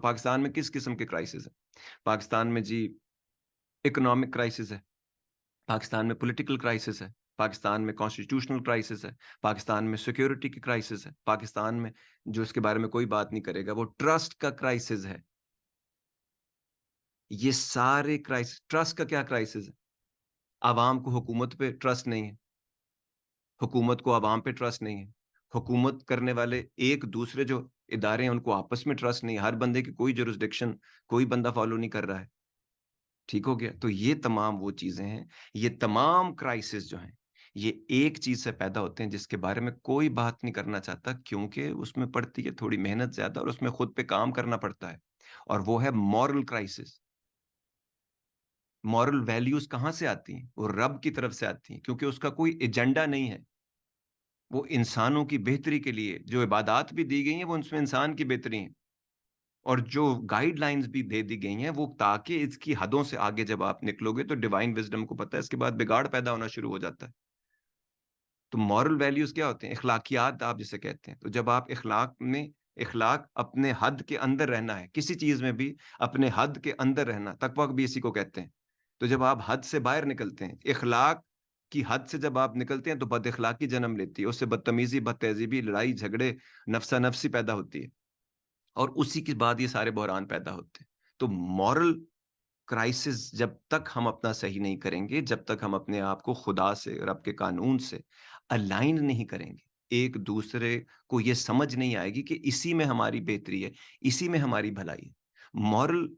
पाकिस्तान में किस किस्म के क्राइसिस है? पाकिस्तान में जी इकोनॉमिक क्राइसिस है, पाकिस्तान में पॉलिटिकल क्राइसिस है, पाकिस्तान में कॉन्स्टिट्यूशनल क्राइसिस है, पाकिस्तान में सिक्योरिटी की क्राइसिस है, पाकिस्तान में जो इसके बारे में कोई बात नहीं करेगा वो ट्रस्ट का क्राइसिस है। ये सारे क्राइसिस, ट्रस्ट का क्या क्राइसिस है? आवाम को हुकूमत पे ट्रस्ट नहीं है, हुकूमत को आवाम पे ट्रस्ट नहीं है, हुकूमत करने वाले एक दूसरे जो इदारे हैं उनको आपस में ट्रस्ट नहीं है, हर बंदे की कोई जुरिस्डिक्शन कोई बंदा फॉलो नहीं कर रहा है। ठीक हो गया? तो ये तमाम वो चीजें हैं, ये तमाम क्राइसिस जो हैं, ये एक चीज से पैदा होते हैं जिसके बारे में कोई बात नहीं करना चाहता, क्योंकि उसमें पड़ती है थोड़ी मेहनत ज्यादा और उसमें खुद पे काम करना पड़ता है, और वो है मॉरल क्राइसिस। मॉरल वैल्यूज कहाँ से आती हैं? वो रब की तरफ से आती हैं, क्योंकि उसका कोई एजेंडा नहीं है। वो इंसानों की बेहतरी के लिए जो इबादात भी दी गई हैं, वो उसमें इंसान की बेहतरी है, और जो गाइडलाइंस भी दे दी गई हैं वो ताकि इसकी हदों से आगे जब आप निकलोगे तो डिवाइन विजडम को पता है इसके बाद बिगाड़ पैदा होना शुरू हो जाता है। तो मॉरल वैल्यूज क्या होते हैं? इखलाकियात आप जिसे कहते हैं। तो जब आप इखलाक अपने हद के अंदर रहना है, किसी चीज में भी अपने हद के अंदर रहना, तकवा भी इसी को कहते हैं। तो जब आप हद से बाहर निकलते हैं, इखलाक की हद से जब आप निकलते हैं तो बद इखलाकी जन्म लेती है, उससे बदतमीजी, बदतहजीबी, लड़ाई झगड़े, नफसा नफसी पैदा होती है, और उसी के बाद ये सारे बहरान पैदा होते हैं। तो मॉरल क्राइसिस जब तक हम अपना सही नहीं करेंगे, जब तक हम अपने आप को खुदा से, रब के कानून से अलाइन नहीं करेंगे, एक दूसरे को ये समझ नहीं आएगी कि इसी में हमारी बेहतरी है, इसी में हमारी भलाई है। मॉरल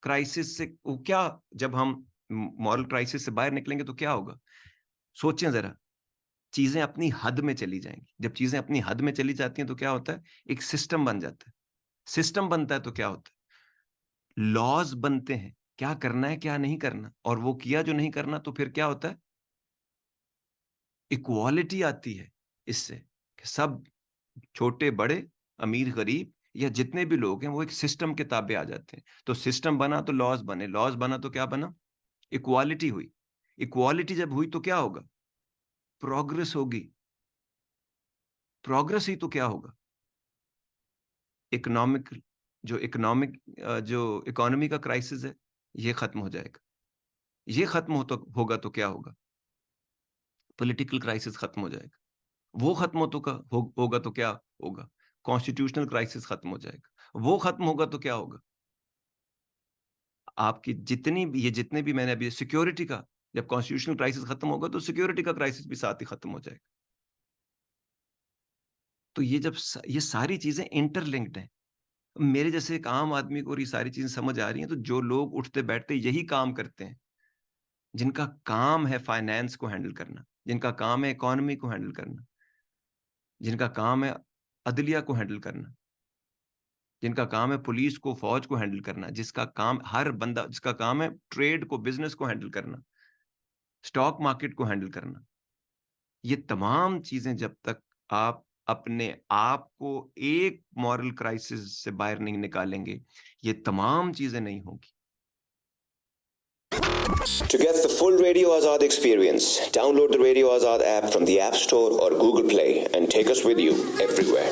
क्राइसिस से वो क्या, जब हम मॉरल क्राइसिस से बाहर निकलेंगे तो क्या होगा? सोचें जरा, चीजें अपनी हद में चली जाएंगी। जब चीजें अपनी हद में चली जाती हैं तो क्या होता है? एक सिस्टम बन जाता है। सिस्टम बनता है तो क्या होता है? लॉज बनते हैं, क्या करना है क्या नहीं करना, और वो किया जो नहीं करना तो फिर क्या होता है? इक्वालिटी आती है इससे, कि सब, छोटे बड़े, अमीर गरीब, या जितने भी लोग हैं वो एक सिस्टम के ताबे आ जाते हैं। तो सिस्टम बना तो लॉज बने, लॉज बना तो क्या बना? इक्वालिटी हुई। इक्वालिटी जब हुई तो क्या होगा? प्रोग्रेस होगी। प्रोग्रेस ही तो क्या होगा? इकोनॉमिक, जो इकोनॉमी का क्राइसिस है, ये खत्म हो जाएगा। ये खत्म हो तो होगा तो क्या होगा? पॉलिटिकल क्राइसिस खत्म हो जाएगा। वो खत्म होगा तो क्या होगा? कॉन्स्टिट्यूशनल क्राइसिस खत्म हो जाएगा। वो खत्म होगा तो क्या होगा? आपकी जितने भी मैंने अभी सिक्योरिटी का, जब कॉन्स्टिट्यूशनल क्राइसिस खत्म होगा तो सिक्योरिटी का क्राइसिस भी साथ ही खत्म हो जाएगा। तो ये सारी चीजें इंटरलिंक्ड हैं। मेरे जैसे एक आम आदमी को और ये सारी चीजें समझ आ रही हैं, तो जो लोग उठते बैठते यही काम करते हैं, जिनका काम है फाइनेंस को हैंडल करना, जिनका काम है इकोनॉमी को हैंडल करना, जिनका काम है अदलिया को हैंडल करना, जिनका काम है पुलिस को, फौज को हैंडल करना, जिसका काम, हर बंदा जिसका काम है ट्रेड को, बिजनेस को हैंडल करना, स्टॉक मार्केट को हैंडल करना, ये तमाम चीजें जब तक आप अपने आप को एक मॉरल क्राइसिस से बाहर नहीं निकालेंगे, ये तमाम चीजें नहीं होगी। To get the full Radio Azad experience, download the Radio Azad app from the App Store or Google Play and take us with you everywhere.